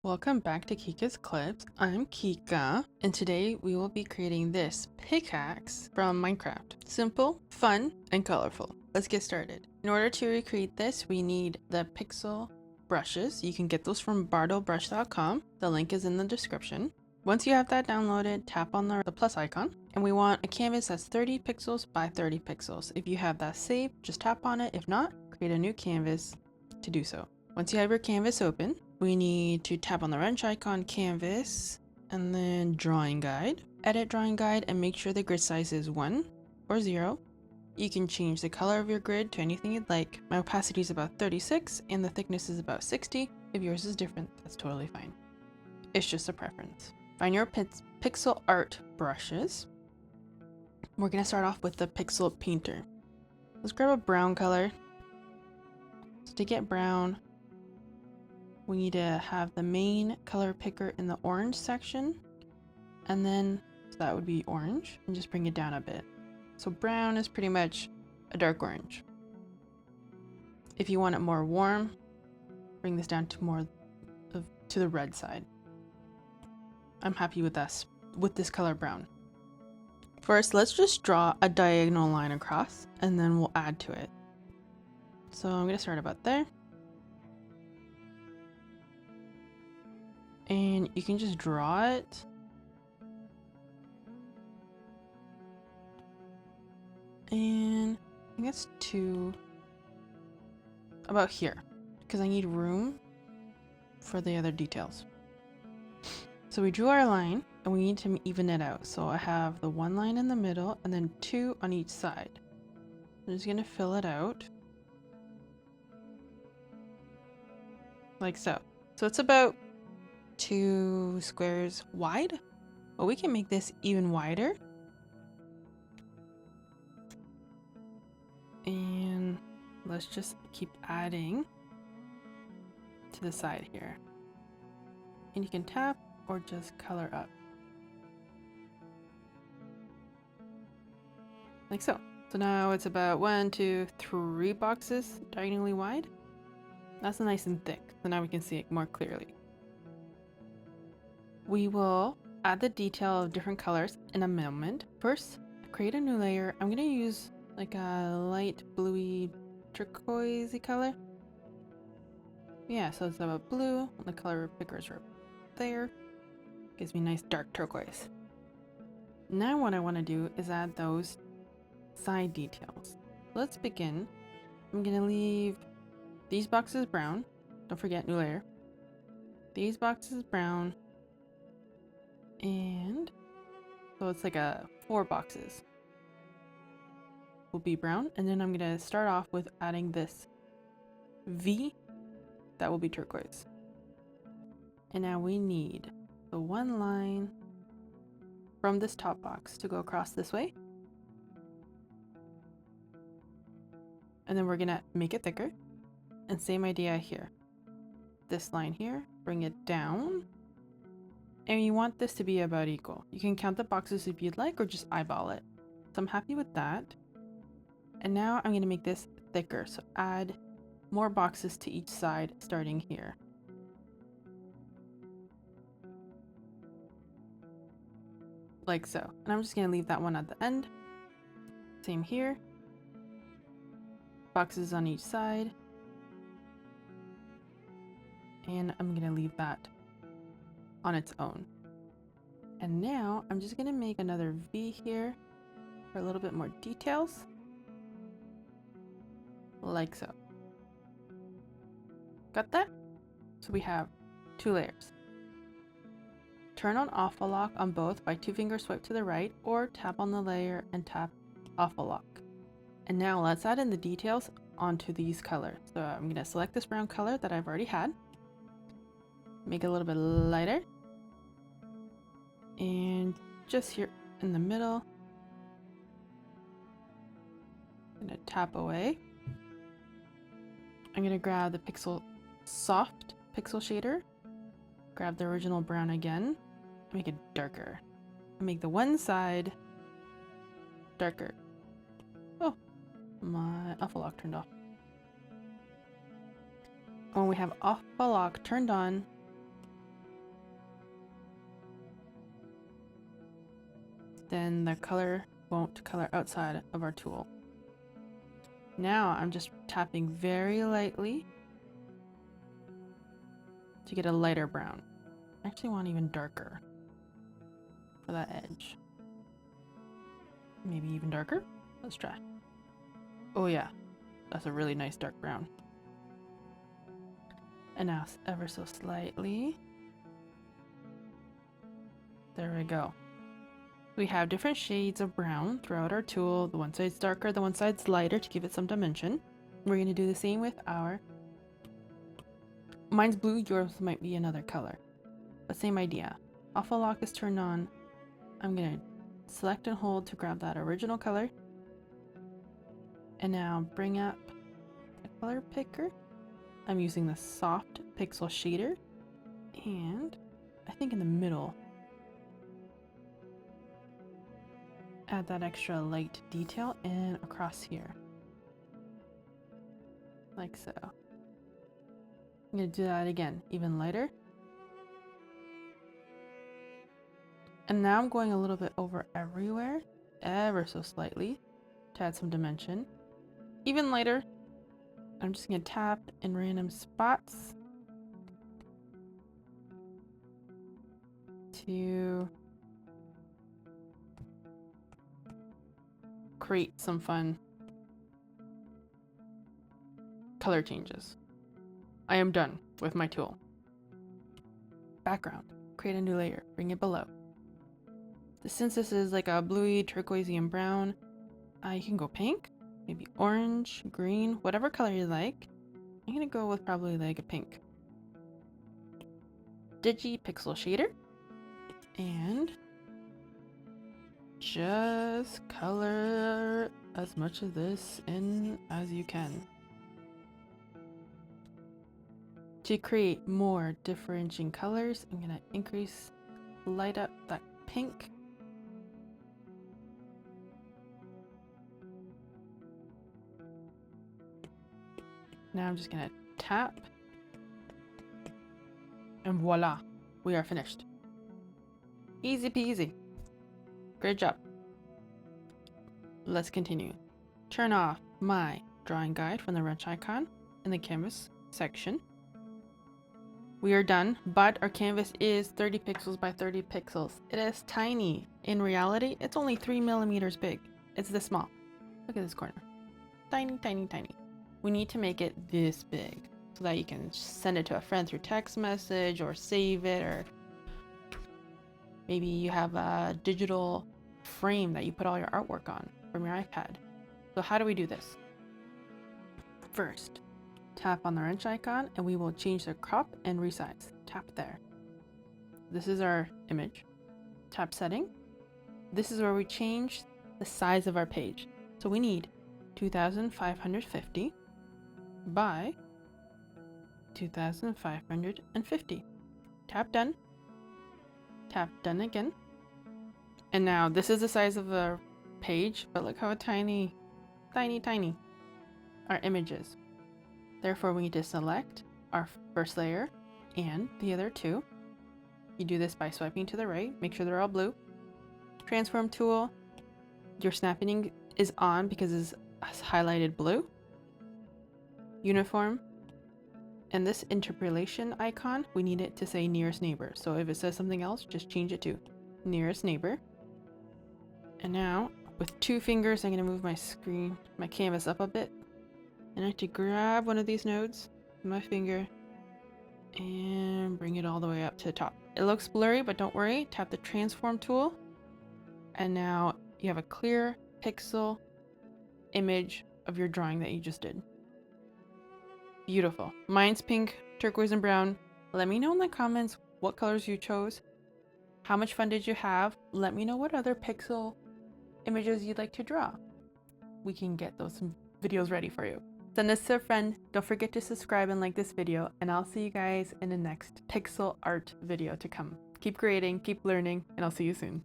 Welcome back to Kika's Clips. I'm Kika, and today we will be creating this pickaxe from Minecraft. Simple, fun, and colorful. Let's get started. In order to recreate this, we need the pixel brushes. You can get those from bardobrush.com. The link is in the description. Once you have that downloaded, tap on the plus icon, and we want a canvas that's 30 pixels by 30 pixels. If you have that saved, just tap on it. If not, create a new canvas to do so. Once you have your canvas open, we need to tap on the wrench icon, canvas, and then drawing guide. Edit drawing guide and make sure the grid size is 1 or 0. You can change the color of your grid to anything you'd like. My opacity is about 36 and the thickness is about 60. If yours is different, that's totally fine. It's just a preference. Find your pixel art brushes. We're going to start off with the pixel painter. Let's grab a brown color. So to get brown, we need to have the main color picker in the orange section, and then so that would be orange, and just bring it down a bit. So brown is pretty much a dark orange. If you want it more warm, bring this down to more to the red side. I'm happy with this color brown. First, let's just draw a diagonal line across, and then we'll add to it. So I'm going to start about there. And you can just draw it. And I think that's about here, because I need room for the other details. So we drew our line and we need to even it out. So I have the one line in the middle and then 2 on each side. I'm just gonna fill it out. Like so. So it's about 2 squares wide, but we can make this even wider. And let's just keep adding to the side here. And you can tap or just color up. Like so. So now it's about 1, 2, 3 boxes diagonally wide. That's nice and thick. So now we can see it more clearly. We will add the detail of different colors in a moment. First, create a new layer. I'm gonna use like a light bluey turquoisey color. Yeah, so it's about blue. The color pickers are there. Gives me nice dark turquoise. Now what I want to do is add those side details. Let's begin. I'm gonna leave these boxes brown. Don't forget, new layer. These boxes brown. And so it's like 4 boxes will be brown. And then I'm gonna start off with adding this V that will be turquoise. And now we need the one line from this top box to go across this way. And then we're gonna make it thicker. And same idea here. This line here, bring it down. And you want this to be about equal. You can count the boxes if you'd like or just eyeball it. So I'm happy with that. And now I'm gonna make this thicker. So add more boxes to each side starting here. Like so. And I'm just gonna leave that one at the end. Same here. Boxes on each side. And I'm gonna leave that on its own. And now I'm just gonna make another V here for a little bit more details. Like so. Got that? So we have 2 layers. Turn on Auto Lock on both by 2-finger swipe to the right, or tap on the layer and tap Auto Lock. And now let's add in the details onto these colors. So I'm gonna select this brown color that I've already had. Make it a little bit lighter. And just here in the middle, I'm gonna tap away. I'm gonna grab the soft pixel shader, grab the original brown again, make it darker. Make the one side darker. Oh, my Auto Lock turned off. When we have Auto Lock turned on, then the color won't color outside of our tool. Now I'm just tapping very lightly to get a lighter brown. I actually want even darker for that edge. Maybe even darker? Let's try. Oh yeah, that's a really nice dark brown. And now ever so slightly. There we go. We have different shades of brown throughout our tool. The one side's darker, the one side's lighter to give it some dimension. We're going to do the same with our... Mine's blue, yours might be another color. But same idea. Alpha lock is turned on. I'm going to select and hold to grab that original color. And now bring up the color picker. I'm using the soft pixel shader. And I think in the middle, add that extra light detail and across here. Like so. I'm going to do that again, even lighter. And now I'm going a little bit over everywhere, ever so slightly, to add some dimension. Even lighter. I'm just going to tap in random spots to create some fun color changes. I am done with my tool. Background. Create a new layer. Bring it below. Since this is like a bluey, turquoisey, and brown, you can go pink, maybe orange, green, whatever color you like. I'm gonna go with probably like a pink. Digi pixel shader. And just color as much of this in as you can. To create more differentiating colors, I'm going to light up that pink. Now I'm just going to tap. And voila, we are finished. Easy peasy. Great job. Let's continue. Turn off my drawing guide from the wrench icon in the canvas section. We are done, but our canvas is 30 pixels by 30 pixels. It is tiny. In reality, it's only 3 millimeters big. It's this small. Look at this corner. Tiny, tiny, tiny. We need to make it this big so that you can send it to a friend through text message or save it, or maybe you have a digital frame that you put all your artwork on from your iPad. So how do we do this? First, tap on the wrench icon and we will change the crop and resize. Tap there. This is our image. Tap setting. This is where we change the size of our page. So we need 2550 by 2550. Tap done. Tap done again. And now this is the size of the page, but look how tiny, tiny, tiny our image is. Therefore, we need to select our first layer and the other two. You do this by swiping to the right, make sure they're all blue. Transform tool, your snapping is on because it's highlighted blue. Uniform, and this interpolation icon, we need it to say nearest neighbor. So if it says something else, just change it to nearest neighbor. And now, with 2 fingers, I'm going to move my canvas up a bit. And I have to grab one of these nodes with my finger and bring it all the way up to the top. It looks blurry, but don't worry. Tap the transform tool. And now you have a clear pixel image of your drawing that you just did. Beautiful. Mine's pink, turquoise, and brown. Let me know in the comments what colors you chose. How much fun did you have? Let me know what other pixel images you'd like to draw. We can get those videos ready for you. Send this to a friend. Don't forget to subscribe and like this video, and I'll see you guys in the next pixel art video to come. Keep creating, keep learning, and I'll see you soon.